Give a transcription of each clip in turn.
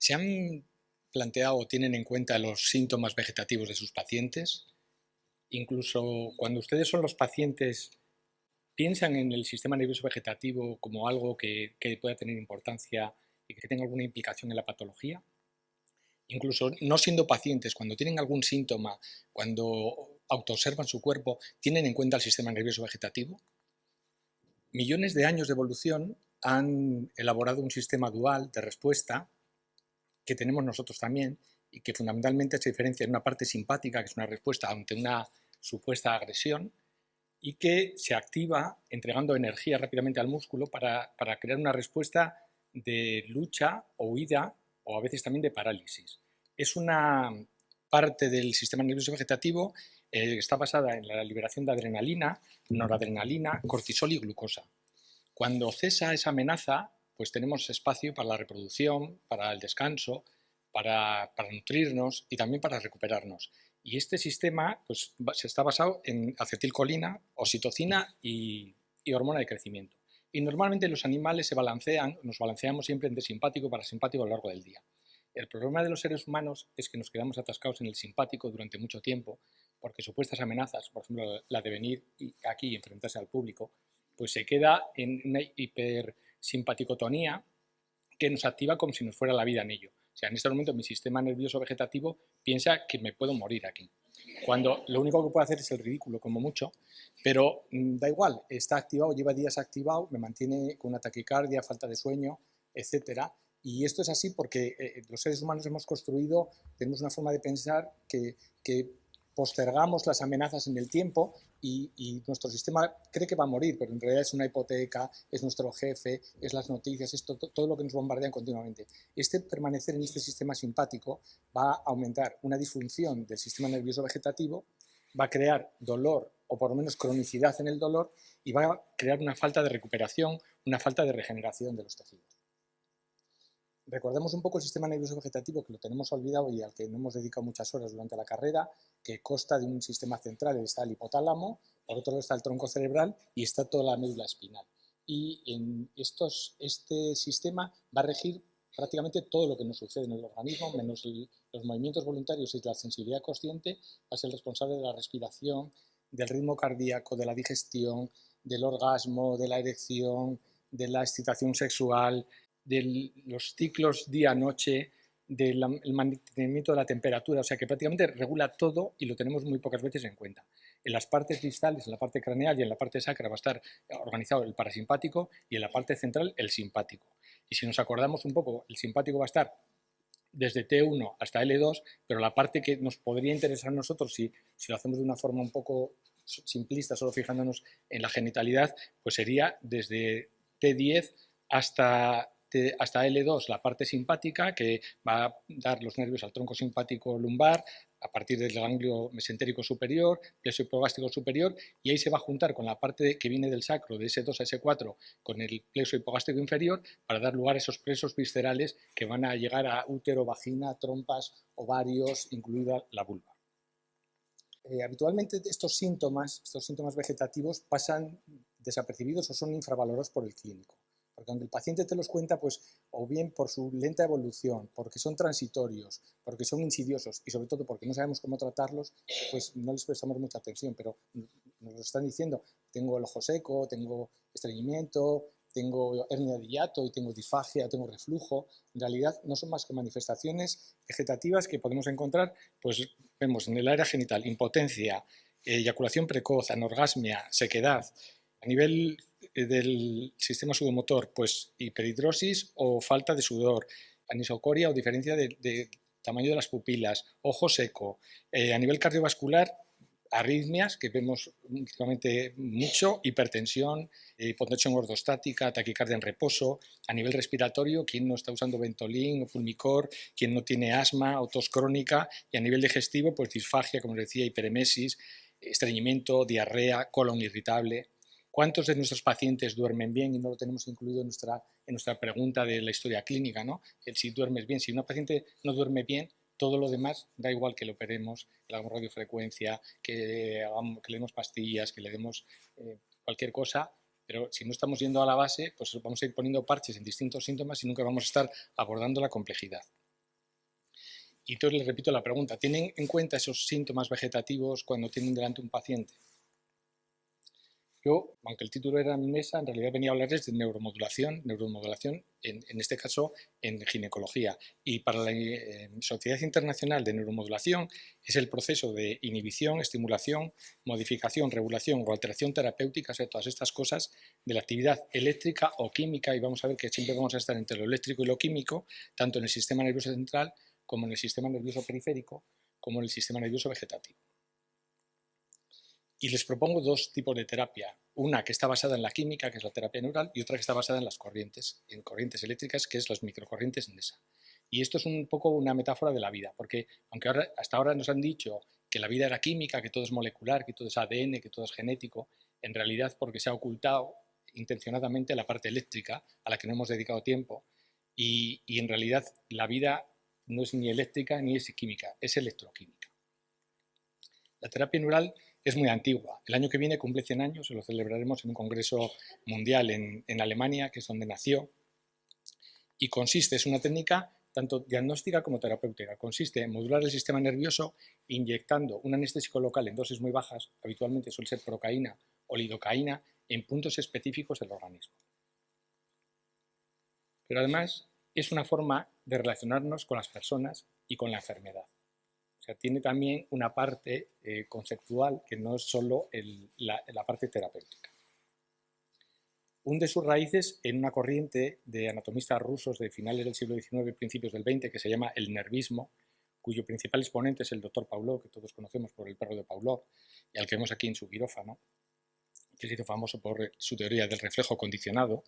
¿Se han planteado o tienen en cuenta los síntomas vegetativos de sus pacientes? Incluso cuando ustedes son los pacientes, ¿piensan en el sistema nervioso vegetativo como algo que pueda tener importancia y que tenga alguna implicación en la patología? Incluso no siendo pacientes, cuando tienen algún síntoma, cuando autoobservan su cuerpo, ¿tienen en cuenta el sistema nervioso vegetativo? Millones de años de evolución han elaborado un sistema dual de respuesta que tenemos nosotros también y que fundamentalmente se diferencia en una parte simpática, que es una respuesta ante una supuesta agresión, y que se activa entregando energía rápidamente al músculo para crear una respuesta de lucha o huida o a veces también de parálisis. Es una parte del sistema nervioso vegetativo que está basada en la liberación de adrenalina, noradrenalina, cortisol y glucosa. Cuando cesa esa amenaza, pues tenemos espacio para la reproducción, para el descanso, para nutrirnos y también para recuperarnos. Y este sistema pues, se está basado en acetilcolina, oxitocina y hormona de crecimiento. Y normalmente los animales se balancean, nos balanceamos siempre entre simpático y parasimpático a lo largo del día. El problema de los seres humanos es que nos quedamos atascados en el simpático durante mucho tiempo porque supuestas amenazas, por ejemplo la de venir aquí y enfrentarse al público, pues se queda en una hipersimpaticotonía que nos activa como si nos fuera la vida en ello. O sea, en este momento mi sistema nervioso vegetativo piensa que me puedo morir aquí, cuando lo único que puedo hacer es el ridículo, como mucho, pero da igual, está activado, lleva días activado, me mantiene con una taquicardia, falta de sueño, etcétera. Y esto es así porque los seres humanos hemos construido, tenemos una forma de pensar que postergamos las amenazas en el tiempo y nuestro sistema cree que va a morir, pero en realidad es una hipoteca, es nuestro jefe, es las noticias, es todo lo que nos bombardean continuamente. Permanecer en este sistema simpático va a aumentar una disfunción del sistema nervioso vegetativo, va a crear dolor o por lo menos cronicidad en el dolor y va a crear una falta de recuperación, una falta de regeneración de los tejidos. Recordemos un poco el sistema nervioso vegetativo, que lo tenemos olvidado y al que no hemos dedicado muchas horas durante la carrera, que consta de un sistema central, está el hipotálamo, por otro lado está el tronco cerebral y está toda la médula espinal. Y en este sistema va a regir prácticamente todo lo que nos sucede en el organismo, menos los movimientos voluntarios y la sensibilidad consciente, va a ser el responsable de la respiración, del ritmo cardíaco, de la digestión, del orgasmo, de la erección, de la excitación sexual, de los ciclos día-noche, del mantenimiento de la temperatura, o sea que prácticamente regula todo y lo tenemos muy pocas veces en cuenta. En las partes distales, en la parte craneal y en la parte sacra va a estar organizado el parasimpático y en la parte central el simpático. Y si nos acordamos un poco, el simpático va a estar desde T1 hasta L2, pero la parte que nos podría interesar a nosotros, si lo hacemos de una forma un poco simplista, solo fijándonos en la genitalidad, pues sería desde T10 hasta L2, la parte simpática, que va a dar los nervios al tronco simpático lumbar, a partir del ganglio mesentérico superior, plexo hipogástrico superior, y ahí se va a juntar con la parte que viene del sacro, de S2 a S4, con el plexo hipogástrico inferior, para dar lugar a esos plexos viscerales que van a llegar a útero, vagina, trompas, ovarios, incluida la vulva. Habitualmente estos síntomas vegetativos pasan desapercibidos o son infravalorados por el clínico. Porque cuando el paciente te los cuenta, pues o bien por su lenta evolución, porque son transitorios, porque son insidiosos y sobre todo porque no sabemos cómo tratarlos, pues no les prestamos mucha atención, pero nos lo están diciendo, tengo el ojo seco, tengo estreñimiento, tengo hernia de hiato y tengo disfagia, tengo reflujo. En realidad no son más que manifestaciones vegetativas que podemos encontrar, pues vemos en el área genital impotencia, eyaculación precoz, anorgasmia, sequedad. A nivel del sistema sudomotor, pues hiperhidrosis o falta de sudor, anisocoria o diferencia de tamaño de las pupilas, ojo seco. A nivel cardiovascular, arritmias, que vemos últimamente mucho, hipertensión, hipotensión ortostática, taquicardia en reposo. A nivel respiratorio, quien no está usando Ventolin o Pulmicor, quien no tiene asma o tos crónica. Y a nivel digestivo, pues disfagia, como decía, hiperemesis, estreñimiento, diarrea, colon irritable. ¿Cuántos de nuestros pacientes duermen bien? Y no lo tenemos incluido en nuestra pregunta de la historia clínica, ¿no? El si duermes bien. Si una paciente no duerme bien, todo lo demás da igual que lo operemos, que le hagamos radiofrecuencia, que le demos pastillas, que le demos cualquier cosa, pero si no estamos yendo a la base, pues vamos a ir poniendo parches en distintos síntomas y nunca vamos a estar abordando la complejidad. Y entonces les repito la pregunta, ¿tienen en cuenta esos síntomas vegetativos cuando tienen delante un paciente? Yo, aunque el título era mi mesa, en realidad venía a hablarles de neuromodulación en este caso en ginecología. Y para la Sociedad Internacional de Neuromodulación es el proceso de inhibición, estimulación, modificación, regulación o alteración terapéutica, o sea, todas estas cosas de la actividad eléctrica o química, y vamos a ver que siempre vamos a estar entre lo eléctrico y lo químico, tanto en el sistema nervioso central como en el sistema nervioso periférico, como en el sistema nervioso vegetativo. Y les propongo dos tipos de terapia, una que está basada en la química, que es la terapia neural, y otra que está basada en las corrientes, en corrientes eléctricas, que es las microcorrientes NESA. Y esto es un poco una metáfora de la vida, porque aunque hasta ahora nos han dicho que la vida era química, que todo es molecular, que todo es ADN, que todo es genético, en realidad porque se ha ocultado intencionadamente la parte eléctrica a la que no hemos dedicado tiempo, y en realidad la vida no es ni eléctrica ni es química, es electroquímica. La terapia neural es muy antigua. El año que viene cumple 100 años y lo celebraremos en un congreso mundial en Alemania, que es donde nació. Y es una técnica tanto diagnóstica como terapéutica. Consiste en modular el sistema nervioso inyectando un anestésico local en dosis muy bajas, habitualmente suele ser procaína o lidocaína, en puntos específicos del organismo. Pero además es una forma de relacionarnos con las personas y con la enfermedad. O sea, tiene también una parte conceptual que no es solo la parte terapéutica. Hunde sus raíces en una corriente de anatomistas rusos de finales del siglo XIX, principios del XX, que se llama el nervismo, cuyo principal exponente es el doctor Pavlov, que todos conocemos por el perro de Pavlov, y al que vemos aquí en su quirófano, que se hizo famoso por su teoría del reflejo condicionado,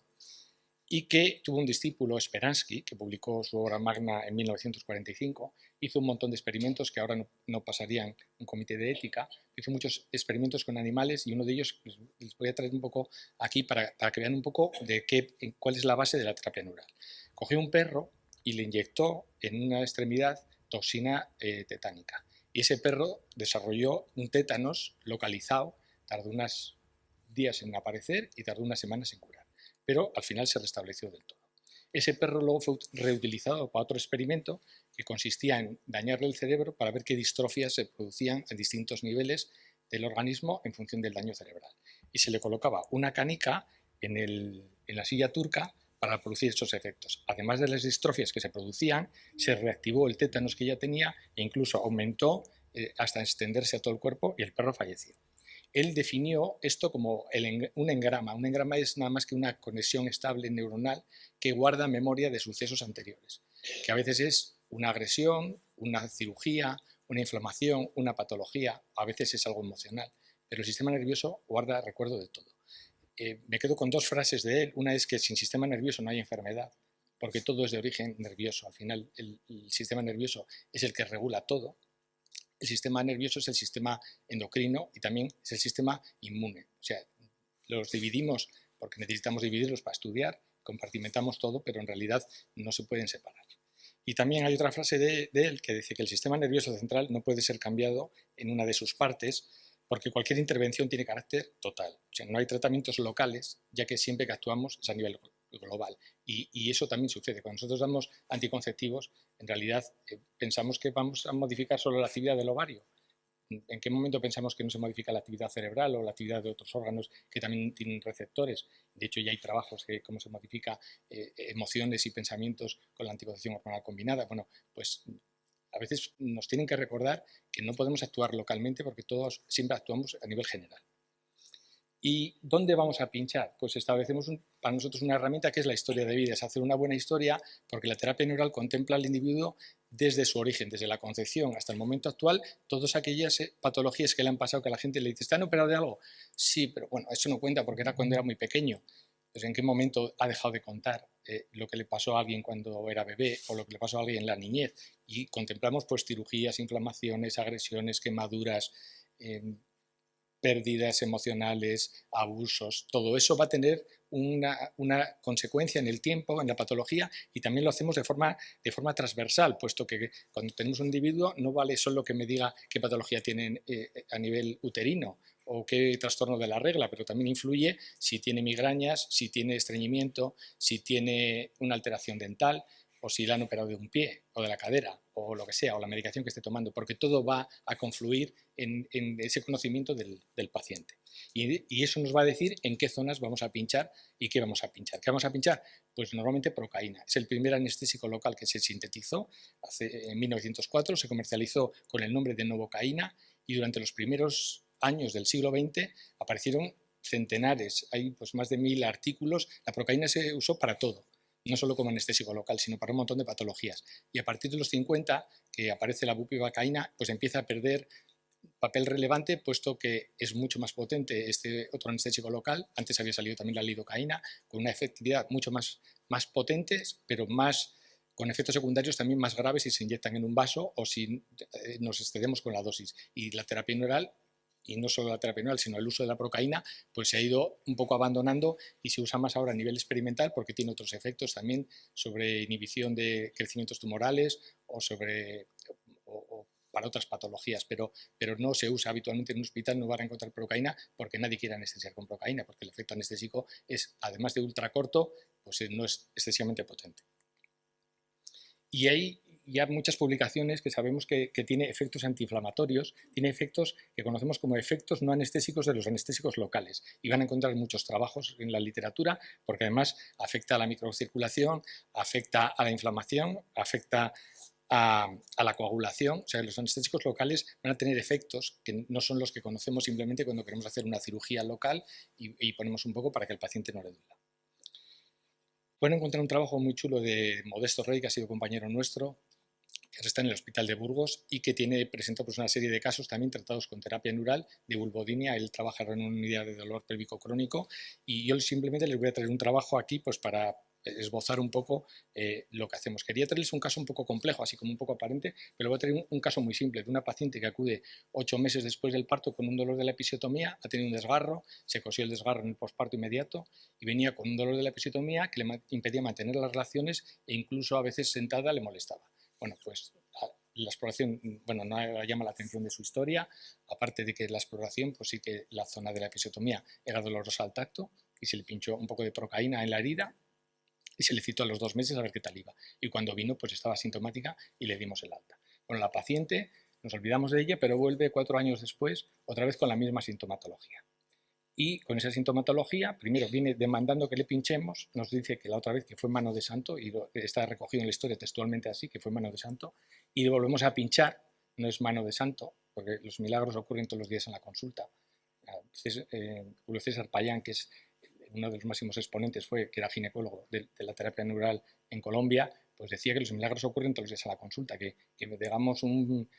y que tuvo un discípulo, Speransky, que publicó su obra magna en 1945, hizo un montón de experimentos que ahora no pasarían un comité de ética, hizo muchos experimentos con animales y uno de ellos les voy a traer un poco aquí para que vean un poco de cuál es la base de la terapia neural. Cogió un perro y le inyectó en una extremidad toxina tetánica y ese perro desarrolló un tétanos localizado, tardó unos días en aparecer y tardó unas semanas en curar, pero al final se restableció del todo. Ese perro luego fue reutilizado para otro experimento que consistía en dañarle el cerebro para ver qué distrofias se producían en distintos niveles del organismo en función del daño cerebral. Y se le colocaba una canica en la silla turca para producir esos efectos. Además de las distrofias que se producían, se reactivó el tétanos que ya tenía e incluso aumentó hasta extenderse a todo el cuerpo y el perro falleció. Él definió esto como un engrama. Un engrama es nada más que una conexión estable neuronal que guarda memoria de sucesos anteriores, que a veces es una agresión, una cirugía, una inflamación, una patología, a veces es algo emocional, pero el sistema nervioso guarda recuerdo de todo. Me quedo con dos frases de él. Una es que sin sistema nervioso no hay enfermedad, porque todo es de origen nervioso. Al final el sistema nervioso es el que regula todo. El sistema nervioso es el sistema endocrino y también es el sistema inmune. O sea, los dividimos porque necesitamos dividirlos para estudiar, compartimentamos todo, pero en realidad no se pueden separar. Y también hay otra frase de él que dice que el sistema nervioso central no puede ser cambiado en una de sus partes porque cualquier intervención tiene carácter total. O sea, no hay tratamientos locales, ya que siempre que actuamos es a nivel global. Y eso también sucede. Cuando nosotros damos anticonceptivos, en realidad pensamos que vamos a modificar solo la actividad del ovario. ¿En qué momento pensamos que no se modifica la actividad cerebral o la actividad de otros órganos que también tienen receptores? De hecho, ya hay trabajos de cómo se modifica emociones y pensamientos con la anticoncepción hormonal combinada. Bueno, pues a veces nos tienen que recordar que no podemos actuar localmente porque todos siempre actuamos a nivel general. ¿Y dónde vamos a pinchar? Pues establecemos para nosotros una herramienta que es la historia de vida, es hacer una buena historia porque la terapia neural contempla al individuo desde su origen, desde la concepción hasta el momento actual, todas aquellas patologías que le han pasado, que a la gente le dice, ¿están operados de algo? Sí, pero bueno, eso no cuenta porque era cuando era muy pequeño. Pues ¿en qué momento ha dejado de contar lo que le pasó a alguien cuando era bebé o lo que le pasó a alguien en la niñez? Y contemplamos pues cirugías, inflamaciones, agresiones, quemaduras, pérdidas emocionales, abusos, todo eso va a tener una consecuencia en el tiempo, en la patología, y también lo hacemos de forma transversal, puesto que cuando tenemos un individuo no vale solo que me diga qué patología tiene a nivel uterino o qué trastorno de la regla, pero también influye si tiene migrañas, si tiene estreñimiento, si tiene una alteración dental. o si le han operado de un pie o de la cadera o lo que sea, o la medicación que esté tomando, porque todo va a confluir en ese conocimiento del paciente. Y eso nos va a decir en qué zonas vamos a pinchar y qué vamos a pinchar. ¿Qué vamos a pinchar? Pues normalmente procaína. Es el primer anestésico local que se sintetizó en 1904, se comercializó con el nombre de novocaína y durante los primeros años del siglo XX aparecieron centenares, hay pues más de 1000 artículos. La procaína se usó para todo, no solo como anestésico local, sino para un montón de patologías. Y a partir de los 50, que aparece la bupivacaína, pues empieza a perder papel relevante, puesto que es mucho más potente este otro anestésico local. Antes había salido también la lidocaína, con una efectividad mucho más potentes, pero más con efectos secundarios también más graves si se inyectan en un vaso o si nos excedemos con la dosis. Y la terapia neural, y no solo la terapia neural, sino el uso de la procaína, pues se ha ido un poco abandonando y se usa más ahora a nivel experimental porque tiene otros efectos también sobre inhibición de crecimientos tumorales o sobre o para otras patologías, pero no se usa habitualmente en un hospital, no van a encontrar procaína porque nadie quiere anestesiar con procaína, porque el efecto anestésico es, además de ultracorto, pues no es excesivamente potente. Y hay ya muchas publicaciones que sabemos que tiene efectos antiinflamatorios, tiene efectos que conocemos como efectos no anestésicos de los anestésicos locales. Y van a encontrar muchos trabajos en la literatura porque además afecta a la microcirculación, afecta a la inflamación, afecta a la coagulación. O sea, los anestésicos locales van a tener efectos que no son los que conocemos simplemente cuando queremos hacer una cirugía local y ponemos un poco para que el paciente no le duela. Pueden encontrar un trabajo muy chulo de Modesto Rey, que ha sido compañero nuestro, que está en el Hospital de Burgos y que presenta pues, una serie de casos también tratados con terapia neural de vulvodynia. Él trabaja en una unidad de dolor pélvico crónico y yo simplemente les voy a traer un trabajo aquí pues, para esbozar un poco lo que hacemos. Quería traerles un caso un poco complejo, así como un poco aparente, pero voy a traer un caso muy simple de una paciente que acude 8 meses después del parto con un dolor de la episiotomía, ha tenido un desgarro, se cosió el desgarro en el posparto inmediato y venía con un dolor de la episiotomía que le impedía mantener las relaciones e incluso a veces sentada le molestaba. Bueno, pues la exploración, bueno, no llama la atención de su historia, aparte de que la exploración, pues sí que la zona de la episiotomía era dolorosa al tacto y se le pinchó un poco de procaína en la herida y se le citó a los 2 meses a ver qué tal iba. Y cuando vino, pues estaba asintomática y le dimos el alta. Bueno, la paciente, nos olvidamos de ella, pero vuelve 4 años después, otra vez con la misma sintomatología. Y con esa sintomatología, primero viene demandando que le pinchemos, nos dice que la otra vez que fue mano de santo, y está recogido en la historia textualmente así, que fue mano de santo, y le volvemos a pinchar, no es mano de santo, porque los milagros ocurren todos los días en la consulta. Julio César Payán, que es uno de los máximos exponentes, que era ginecólogo de la terapia neural en Colombia, pues decía que los milagros ocurren todos los días en la consulta, que digamos un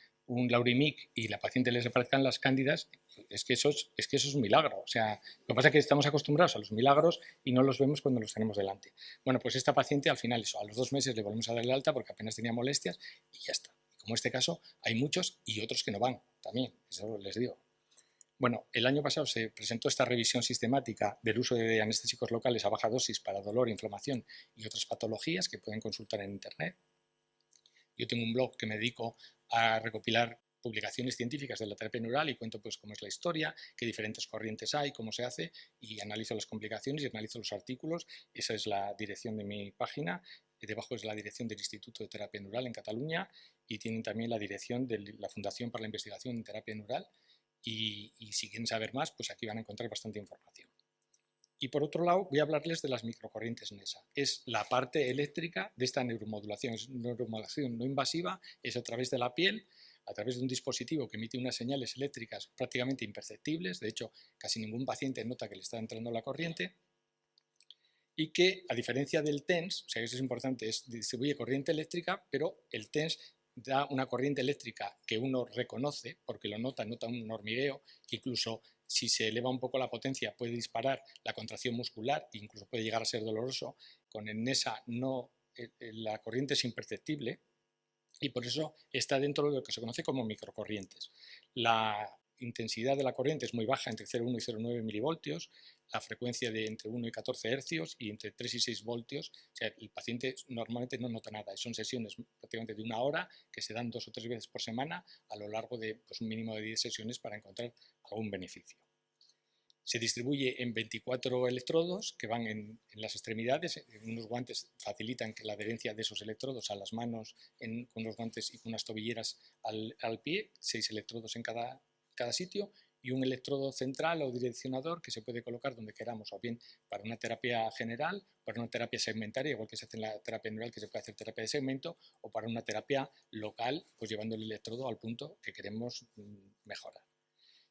Laurimic y la paciente les aparezcan las cándidas, es que eso es un milagro. O sea, lo que pasa es que estamos acostumbrados a los milagros y no los vemos cuando los tenemos delante. Bueno, pues esta paciente al final, a los 2 meses le volvemos a darle alta porque apenas tenía molestias y ya está. Y como este caso, hay muchos y otros que no van también, eso les digo. Bueno, el año pasado se presentó esta revisión sistemática del uso de anestésicos locales a baja dosis para dolor, inflamación y otras patologías que pueden consultar en internet. Yo tengo un blog que me dedico a recopilar publicaciones científicas de la terapia neural y cuento pues cómo es la historia, qué diferentes corrientes hay, cómo se hace y analizo las complicaciones y analizo los artículos. Esa es la dirección de mi página. Debajo es la dirección del Instituto de Terapia Neural en Cataluña y tienen también la dirección de la Fundación para la Investigación en Terapia Neural y si quieren saber más, pues aquí van a encontrar bastante información. Y por otro lado, voy a hablarles de las microcorrientes NESA. Es la parte eléctrica de esta neuromodulación. Es neuromodulación no invasiva, es a través de la piel, a través de un dispositivo que emite unas señales eléctricas prácticamente imperceptibles. De hecho, casi ningún paciente nota que le está entrando la corriente. Y que, a diferencia del TENS, o sea, eso es importante, distribuye corriente eléctrica, pero el TENS da una corriente eléctrica que uno reconoce, porque lo nota un hormigueo, que incluso si se eleva un poco la potencia puede disparar la contracción muscular e incluso puede llegar a ser doloroso. Con el NESA la corriente es imperceptible y por eso está dentro de lo que se conoce como microcorrientes. La intensidad de la corriente es muy baja, entre 0,1 y 0,9 milivoltios, la frecuencia de entre 1 y 14 hercios y entre 3 y 6 voltios. O sea, el paciente normalmente no nota nada. Son sesiones prácticamente de 1 hora que se dan 2 o 3 veces por semana a lo largo de pues, un mínimo de 10 sesiones para encontrar algún beneficio. Se distribuye en 24 electrodos que van en las extremidades. Unos guantes facilitan que la adherencia de esos electrodos a las manos con los guantes y con unas tobilleras al pie, 6 electrodos en cada sitio, y un electrodo central o direccionador que se puede colocar donde queramos, o bien para una terapia general, para una terapia segmentaria, igual que se hace en la terapia neural, que se puede hacer terapia de segmento, o para una terapia local, pues llevando el electrodo al punto que queremos mejorar.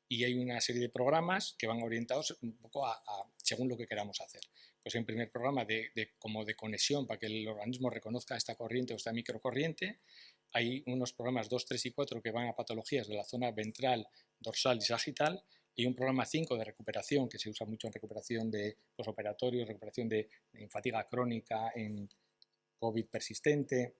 Y hay una serie de programas que van orientados un poco según lo que queramos hacer. Pues hay un primer programa como de conexión para que el organismo reconozca esta corriente o esta microcorriente. Hay unos programas 2, 3 y 4 que van a patologías de la zona ventral, dorsal y sagital. Y un programa 5 de recuperación que se usa mucho en recuperación de posoperatorio, recuperación en fatiga crónica, en COVID persistente,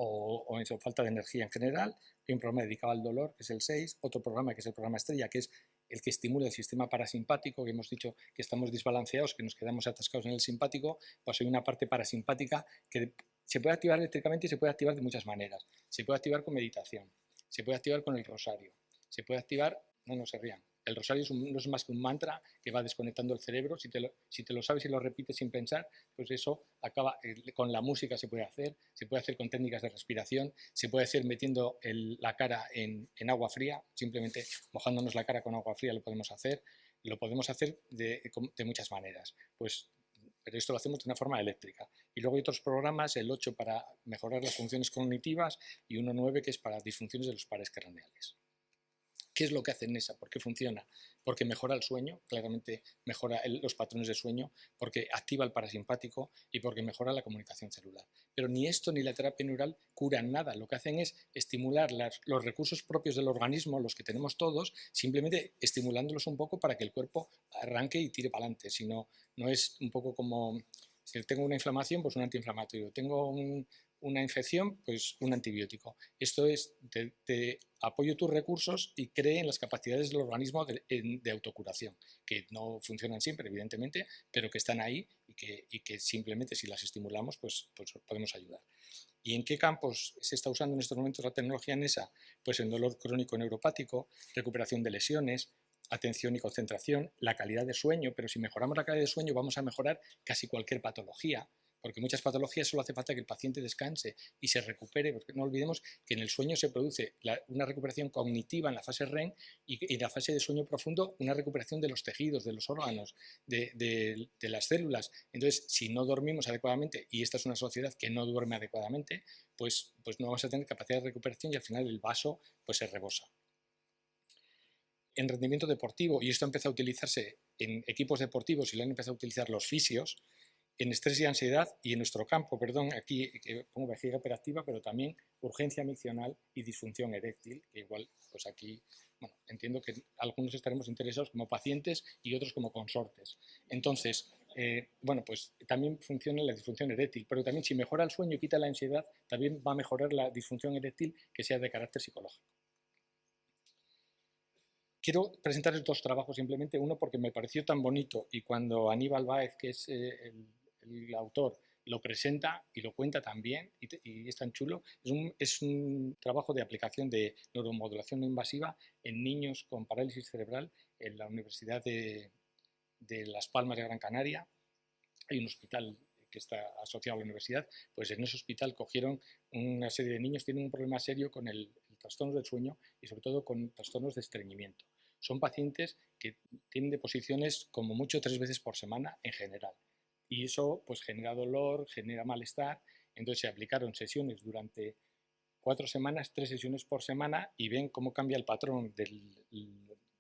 o en falta de energía en general. Hay un programa dedicado al dolor, que es el 6, otro programa que es el programa estrella, que es el que estimula el sistema parasimpático, que hemos dicho que estamos desbalanceados, que nos quedamos atascados en el simpático. Pues hay una parte parasimpática que se puede activar eléctricamente y se puede activar de muchas maneras. Se puede activar con meditación, se puede activar con el rosario, se puede activar, no se rían, el rosario no es más que un mantra que va desconectando el cerebro. Si te lo sabes y lo repites sin pensar, pues eso acaba, con la música se puede hacer con técnicas de respiración, se puede hacer metiendo la cara en agua fría, simplemente mojándonos la cara con agua fría lo podemos hacer de muchas maneras. Pero esto lo hacemos de una forma eléctrica. Y luego hay otros programas, el 8 para mejorar las funciones cognitivas y uno 9 que es para disfunciones de los pares craneales. ¿Qué es lo que hace NESA? ¿Por qué funciona? Porque mejora el sueño, claramente mejora los patrones de sueño, porque activa el parasimpático y porque mejora la comunicación celular. Pero ni esto ni la terapia neural curan nada. Lo que hacen es estimular los recursos propios del organismo, los que tenemos todos, simplemente estimulándolos un poco para que el cuerpo arranque y tire para adelante. Si no, no es un poco como si tengo una inflamación, pues un antiinflamatorio. Tengo una infección, pues un antibiótico. Esto es, te apoyo tus recursos y cree en las capacidades del organismo de autocuración, que no funcionan siempre, evidentemente, pero que están ahí y que simplemente si las estimulamos, pues podemos ayudar. ¿Y en qué campos se está usando en estos momentos la tecnología NESA? Pues en dolor crónico neuropático, recuperación de lesiones, atención y concentración, la calidad de sueño, pero si mejoramos la calidad de sueño vamos a mejorar casi cualquier patología, porque muchas patologías solo hace falta que el paciente descanse y se recupere, porque no olvidemos que en el sueño se produce una recuperación cognitiva en la fase REM y en la fase de sueño profundo una recuperación de los tejidos, de los órganos, de las células. Entonces, si no dormimos adecuadamente, y esta es una sociedad que no duerme adecuadamente, pues no vamos a tener capacidad de recuperación y al final el vaso pues se rebosa. En rendimiento deportivo, y esto empezó a utilizarse en equipos deportivos y lo han empezado a utilizar los fisios, en estrés y ansiedad, y en nuestro campo, perdón, aquí pongo vejiga hiperactiva, pero también urgencia miccional y disfunción eréctil, que igual, pues aquí, bueno, entiendo que algunos estaremos interesados como pacientes y otros como consortes. Entonces, bueno, pues también funciona la disfunción eréctil, pero también si mejora el sueño y quita la ansiedad, también va a mejorar la disfunción eréctil que sea de carácter psicológico. Quiero presentarles dos trabajos simplemente, uno porque me pareció tan bonito y cuando Aníbal Báez, que es el autor, lo presenta y lo cuenta tan bien y es tan chulo, es un trabajo de aplicación de neuromodulación no invasiva en niños con parálisis cerebral en la Universidad de Las Palmas de Gran Canaria. Hay un hospital que está asociado a la universidad, pues en ese hospital cogieron una serie de niños que tienen un problema serio con el trastorno del sueño y sobre todo con trastornos de estreñimiento. Son pacientes que tienen deposiciones como mucho 3 veces por semana en general y eso pues genera dolor, genera malestar. Entonces se aplicaron sesiones durante 4 semanas, 3 sesiones por semana y ven cómo cambia el patrón del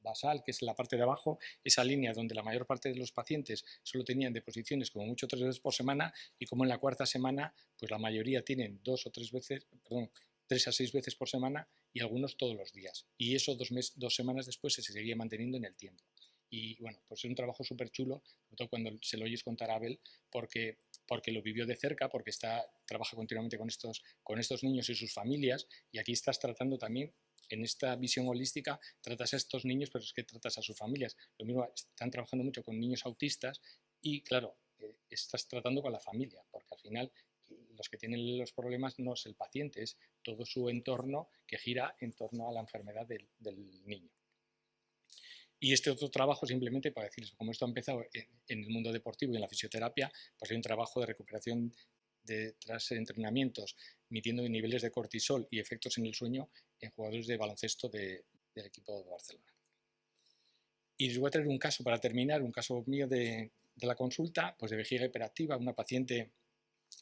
basal, que es la parte de abajo, esa línea donde la mayor parte de los pacientes solo tenían deposiciones como mucho 3 veces por semana y como en la cuarta semana pues la mayoría tienen 2 o 3 veces, perdón, 3 a 6 veces por semana y algunos todos los días. Y eso 2 semanas después se seguía manteniendo en el tiempo. Y bueno, pues es un trabajo súper chulo, sobre todo cuando se lo oyes contar a Abel, porque lo vivió de cerca, porque trabaja continuamente con estos niños y sus familias, y aquí estás tratando también, en esta visión holística, tratas a estos niños, pero es que tratas a sus familias. Lo mismo, están trabajando mucho con niños autistas y, claro, estás tratando con la familia, porque al final los que tienen los problemas no es el paciente, es todo su entorno que gira en torno a la enfermedad del niño. Y este otro trabajo, simplemente para decirles, como esto ha empezado en el mundo deportivo y en la fisioterapia, pues hay un trabajo de recuperación tras entrenamientos, midiendo niveles de cortisol y efectos en el sueño en jugadores de baloncesto del equipo de Barcelona. Y les voy a traer un caso para terminar, un caso mío de la consulta, pues de vejiga hiperactiva, una paciente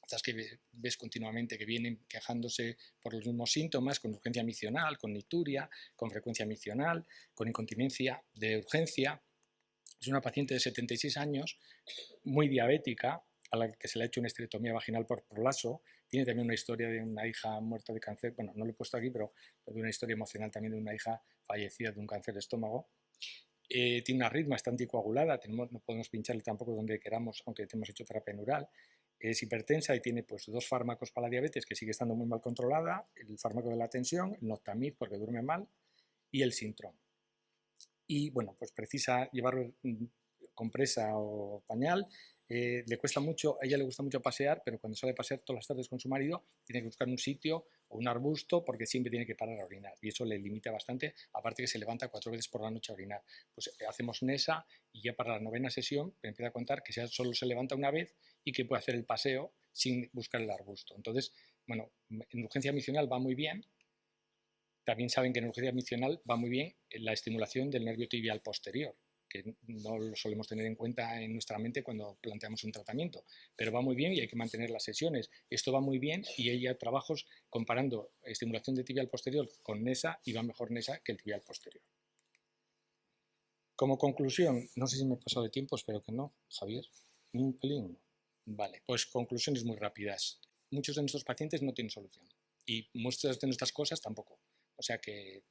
estas que ves continuamente que vienen quejándose por los mismos síntomas, con urgencia miccional, con nicturia, con frecuencia miccional, con incontinencia de urgencia. Es una paciente de 76 años, muy diabética, a la que se le ha hecho una esterectomía vaginal por prolaso. Tiene también una historia de una hija muerta de cáncer, bueno, no lo he puesto aquí, pero de una historia emocional también de una hija fallecida de un cáncer de estómago. Tiene una ritmo, está anticoagulada, no podemos pincharle tampoco donde queramos, aunque hemos hecho terapia neural. Es hipertensa y tiene pues 2 fármacos para la diabetes que sigue estando muy mal controlada, el fármaco de la tensión, el Noctamid porque duerme mal y el Sintrom. Y bueno, pues precisa llevar compresa o pañal, le cuesta mucho, a ella le gusta mucho pasear, pero cuando sale a pasear todas las tardes con su marido tiene que buscar un sitio o un arbusto porque siempre tiene que parar a orinar y eso le limita bastante, aparte que se levanta 4 veces por la noche a orinar. Pues hacemos NESA y ya para la 9ª sesión empieza a contar que solo se levanta una vez y que puede hacer el paseo sin buscar el arbusto. Entonces, bueno, en urgencia miccional va muy bien. También saben que en urgencia miccional va muy bien la estimulación del nervio tibial posterior, que no lo solemos tener en cuenta en nuestra mente cuando planteamos un tratamiento, pero va muy bien y hay que mantener las sesiones. Esto va muy bien y hay trabajos comparando estimulación de tibial posterior con NESA y va mejor NESA que el tibial posterior. Como conclusión, no sé si me he pasado de tiempo, espero que no, Javier, un pelín. Vale, pues conclusiones muy rápidas. Muchos de nuestros pacientes no tienen solución y muchas de nuestras cosas tampoco. O sea que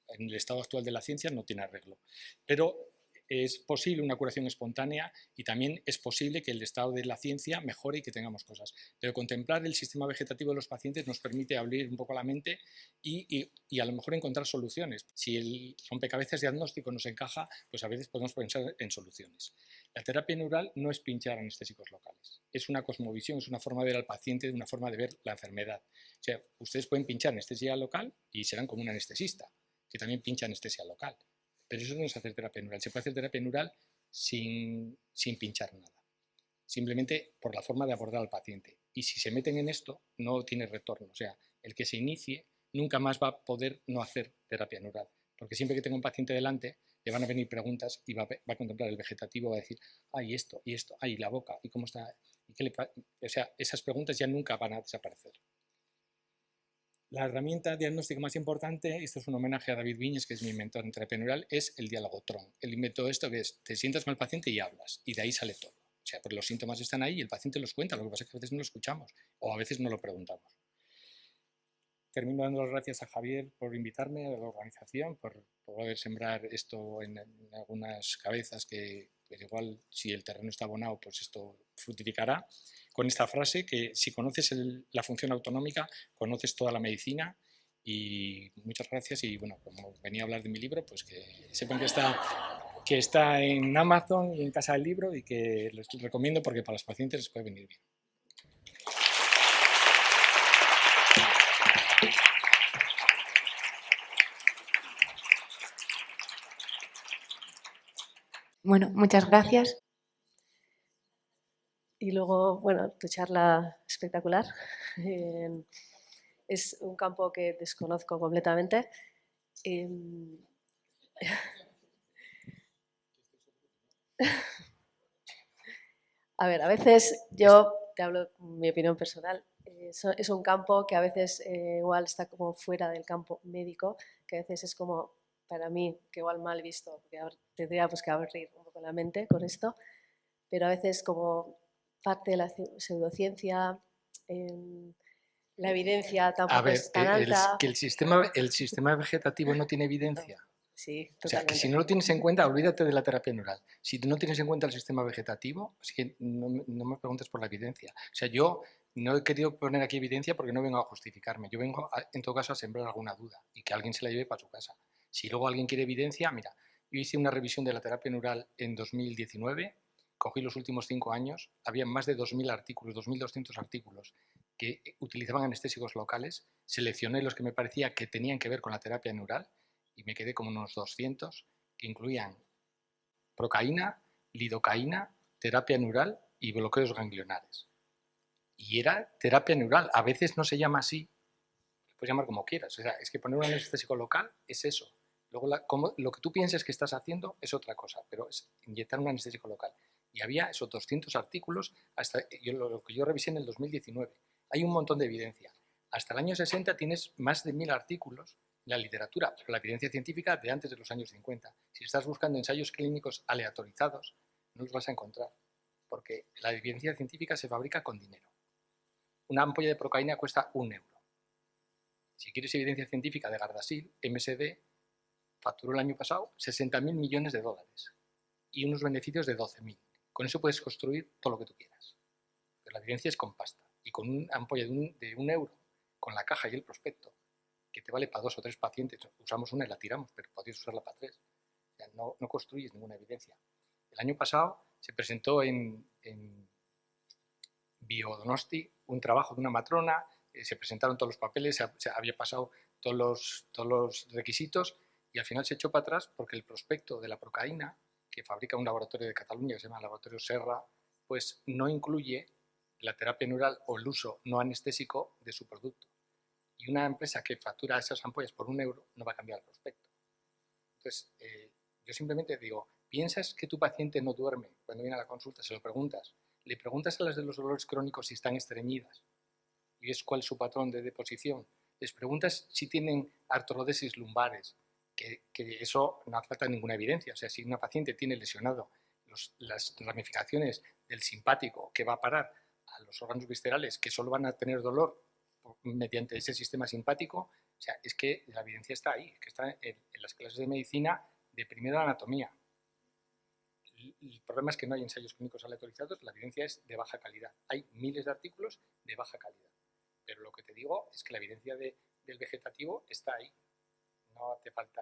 en el estado actual de la ciencia no tiene arreglo. Pero es posible una curación espontánea y también es posible que el estado de la ciencia mejore y que tengamos cosas. Pero contemplar el sistema vegetativo de los pacientes nos permite abrir un poco la mente y a lo mejor encontrar soluciones. Si el rompecabezas diagnóstico nos encaja, pues a veces podemos pensar en soluciones. La terapia neural no es pinchar anestésicos locales. Es una cosmovisión, es una forma de ver al paciente, una forma de ver la enfermedad. O sea, ustedes pueden pinchar anestesia local y serán como un anestesista, que también pincha anestesia local. Pero eso no es hacer terapia neural. Se puede hacer terapia neural sin pinchar nada. Simplemente por la forma de abordar al paciente. Y si se meten en esto, no tiene retorno. O sea, el que se inicie nunca más va a poder no hacer terapia neural. Porque siempre que tenga un paciente delante, le van a venir preguntas y va a contemplar el vegetativo, va a decir, ay, esto, ay, la boca, y cómo está, y qué le pasa. O sea, esas preguntas ya nunca van a desaparecer. La herramienta diagnóstica más importante, esto es un homenaje a David Viñes, que es mi mentor en terapia neural, es el diálogo Tron. Él inventó esto que es, te sientas con el paciente y hablas, y de ahí sale todo. O sea, porque los síntomas están ahí y el paciente los cuenta, lo que pasa es que a veces no lo escuchamos o a veces no lo preguntamos. Termino dando las gracias a Javier por invitarme, a la organización, por poder sembrar esto en algunas cabezas que pues igual si el terreno está abonado, pues esto fructificará. Con esta frase que si conoces la función autonómica, conoces toda la medicina. Y muchas gracias y bueno, como venía a hablar de mi libro, pues que sepan que está en Amazon y en Casa del Libro y que les recomiendo porque para los pacientes les puede venir bien. Bueno, muchas gracias. Y luego, bueno, tu charla espectacular. Es un campo que desconozco completamente. A ver, a veces yo te hablo mi opinión personal. Es un campo que a veces igual está como fuera del campo médico, que a veces es como, para mí, que igual mal visto, porque tendría pues que abrir un poco la mente con esto, pero a veces como parte de la pseudociencia, la evidencia tampoco es tan alta. Que el sistema vegetativo no tiene evidencia. Sí, totalmente. O sea, que si no lo tienes en cuenta, olvídate de la terapia neural. Si no tienes en cuenta el sistema vegetativo, así que no me preguntes por la evidencia. O sea, yo no he querido poner aquí evidencia porque no vengo a justificarme. Yo vengo, en todo caso, a sembrar alguna duda y que alguien se la lleve para su casa. Si luego alguien quiere evidencia, mira, yo hice una revisión de la terapia neural en 2019, cogí los últimos 5 años, había más de 2.000 artículos, 2.200 artículos que utilizaban anestésicos locales, seleccioné los que me parecía que tenían que ver con la terapia neural y me quedé como unos 200 que incluían procaína, lidocaína, terapia neural y bloqueos ganglionares. Y era terapia neural. A veces no se llama así, lo puedes llamar como quieras. O sea, es que poner un anestésico local es eso. Luego, lo que tú pienses que estás haciendo es otra cosa, pero es inyectar un anestésico local. Y había esos 200 artículos, hasta lo que yo revisé en el 2019. Hay un montón de evidencia. Hasta el año 60 tienes más de 1000 artículos en la literatura, pero la evidencia científica de antes de los años 50. Si estás buscando ensayos clínicos aleatorizados, no los vas a encontrar, porque la evidencia científica se fabrica con dinero. Una ampolla de procaína cuesta 1 euro. Si quieres evidencia científica de Gardasil, MSD facturó el año pasado 60.000 millones de dólares y unos beneficios de 12.000. Con eso puedes construir todo lo que tú quieras. Pero la evidencia es con pasta. Y con una ampolla de 1 euro, con la caja y el prospecto, que te vale para 2 o 3 pacientes, usamos una y la tiramos, pero podéis usarla para 3. O sea, no construyes ninguna evidencia. El año pasado se presentó en Biodonosti un trabajo de una matrona, se presentaron todos los papeles, se había pasado todos los requisitos y al final se echó para atrás porque el prospecto de la procaína, que fabrica un laboratorio de Cataluña que se llama Laboratorio Serra, pues no incluye la terapia neural o el uso no anestésico de su producto. Y una empresa que factura esas ampollas por 1 euro no va a cambiar el prospecto. Entonces, yo simplemente digo, ¿piensas que tu paciente no duerme cuando viene a la consulta? Se lo preguntas. Le preguntas a las de los dolores crónicos si están estreñidas y ves cuál es su patrón de deposición. Les preguntas si tienen artrodesis lumbares, que eso no hace falta ninguna evidencia. O sea, si una paciente tiene lesionado las ramificaciones del simpático que va a parar a los órganos viscerales que solo van a tener dolor mediante ese sistema simpático, o sea, es que la evidencia está ahí, que está en las clases de medicina de primera anatomía. El problema es que no hay ensayos clínicos aleatorizados, la evidencia es de baja calidad. Hay miles de artículos de baja calidad. Pero lo que te digo es que la evidencia del vegetativo está ahí. No te falta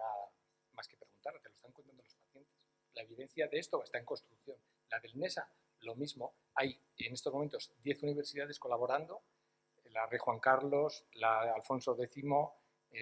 más que preguntar, te lo están contando los pacientes. La evidencia de esto está en construcción. La del NESA, lo mismo. Hay en estos momentos 10 universidades colaborando, la Rey Juan Carlos, la Alfonso X,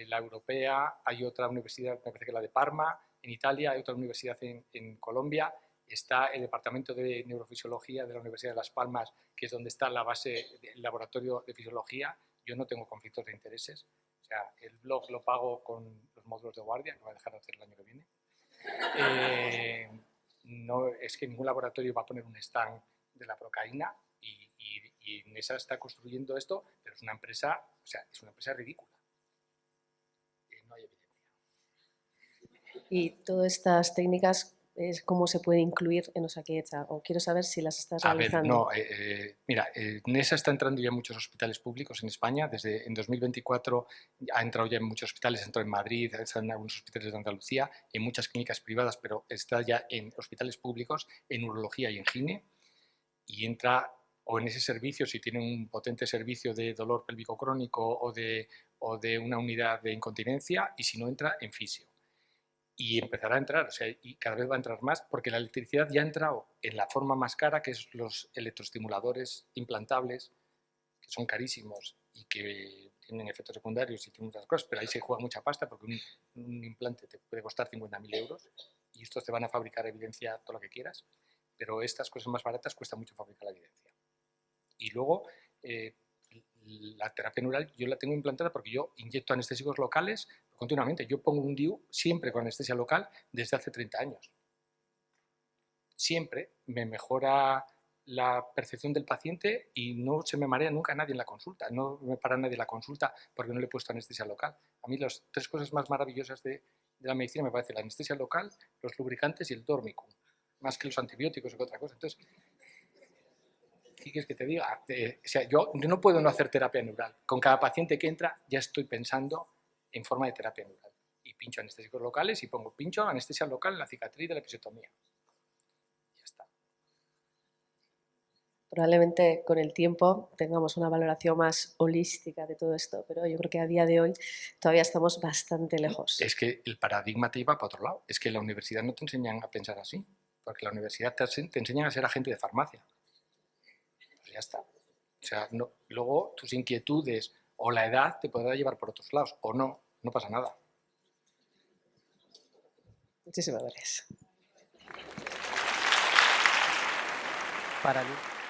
la Europea, hay otra universidad, me parece que la de Parma, en Italia, hay otra universidad en Colombia, está el Departamento de Neurofisiología de la Universidad de Las Palmas, que es donde está la base del laboratorio de fisiología. Yo no tengo conflictos de intereses. O sea, el blog lo pago con los módulos de guardia, que voy a dejar de hacer el año que viene. No es que ningún laboratorio va a poner un stand de la procaína y NESA está construyendo esto, pero es una empresa, o sea, es una empresa ridícula. No hay evidencia. Y todas estas técnicas, ¿cómo se puede incluir en Osakidetza? O quiero saber si las estás realizando. Mira, NESA está entrando ya en muchos hospitales públicos en España. Desde en 2024 ha entrado ya en muchos hospitales, entró en Madrid, está en algunos hospitales de Andalucía, en muchas clínicas privadas, pero está ya en hospitales públicos, en urología y en gine, y entra o en ese servicio, si tiene un potente servicio de dolor pélvico crónico o de una unidad de incontinencia, y si no, entra en fisio. Y empezará a entrar, o sea, y cada vez va a entrar más, porque la electricidad ya ha entrado en la forma más cara, que es los electroestimuladores implantables, que son carísimos y que tienen efectos secundarios y tienen muchas cosas, pero ahí se juega mucha pasta, porque un implante te puede costar 50.000 euros, y estos te van a fabricar evidencia todo lo que quieras, pero estas cosas más baratas cuesta mucho fabricar la evidencia. Y luego, la terapia neural yo la tengo implantada porque yo inyecto anestésicos locales continuamente. Yo pongo un DIU siempre con anestesia local desde hace 30 años. Siempre me mejora la percepción del paciente y no se me marea nunca nadie en la consulta. No me para nadie en la consulta porque no le he puesto anestesia local. A mí las 3 cosas más maravillosas de la medicina me parece la anestesia local, los lubricantes y el dórmicum, más que los antibióticos o que otra cosa. Entonces, ¿qué quieres que te diga? O sea, yo no puedo no hacer terapia neural. Con cada paciente que entra ya estoy pensando en forma de terapia neural. Y pincho anestésicos locales y pongo pincho anestesia local en la cicatriz de la episiotomía. Ya está. Probablemente con el tiempo tengamos una valoración más holística de todo esto, pero yo creo que a día de hoy todavía estamos bastante lejos. Es que el paradigma te iba para otro lado. Es que en la universidad no te enseñan a pensar así, porque la universidad te enseñan a ser agente de farmacia. Pues ya está. O sea, no, luego tus inquietudes o la edad te podrá llevar por otros lados, o no, no pasa nada. Muchísimas gracias. para el